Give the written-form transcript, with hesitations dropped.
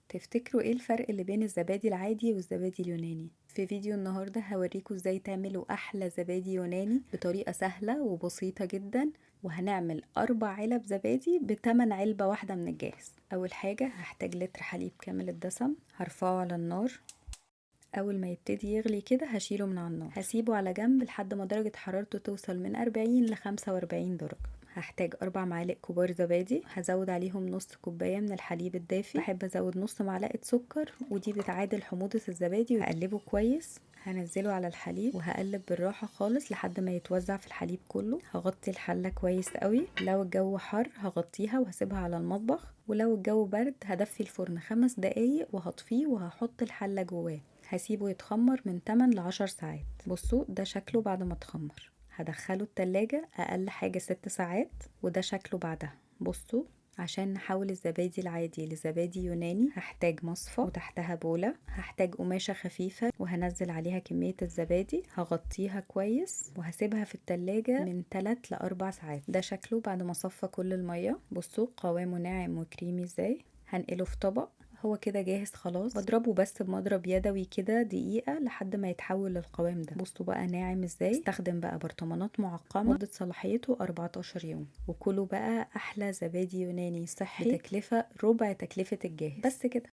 تفتكروا ايه الفرق اللي بين الزبادي العادي والزبادي اليوناني؟ في فيديو النهاردة هوريكم ازاي تعملوا احلى زبادي يوناني بطريقة سهلة وبسيطة جدا. وهنعمل 4 علب زبادي بتمن علبة واحدة من الجاهز. اول حاجة هحتاج لتر حليب كامل الدسم، هرفعه على النار. اول ما يبتدي يغلي كده هشيله من على النار، هسيبه على جنب لحد ما درجة حرارته توصل من 40 ل 45 درجة. هحتاج 4 معالق كبار زبادي، هزود عليهم نص كوباية من الحليب الدافي، بحب ازود نص معلقة سكر ودي بتعادل حموضة الزبادي. هقلبه كويس، هنزله على الحليب وهقلب بالراحة خالص لحد ما يتوزع في الحليب كله. هغطي الحلة كويس قوي، لو الجو حر هغطيها وهسيبها على المطبخ، ولو الجو برد هدفي الفرن 5 دقايق وهطفيه وهحط الحلة جواه. هسيبه يتخمر من 8 ل 10 ساعات. بصوا ده شكله بعد ما اتخمر. هدخله التلاجة اقل حاجة 6 ساعات، وده شكله بعدها. بصوا، عشان نحول الزبادي العادي لزبادي يوناني هحتاج مصفى وتحتها بولة، هحتاج قماشة خفيفة وهنزل عليها كمية الزبادي، هغطيها كويس وهسيبها في التلاجة من 3 ل 4 ساعات. ده شكله بعد ما صفى كل المية. بصوا قوامه ناعم وكريمي ازاي. هنقله في طبق. هو كده جاهز خلاص، بضربه بس بمضرب يدوي كده دقيقة لحد ما يتحول للقوام ده. بصوا بقى ناعم ازاي. استخدم بقى برطمانات معقمة، مدة صلاحيته 14 يوم، وكلوا بقى احلى زبادي يوناني صحي بتكلفة ربع تكلفة الجاهز. بس كده.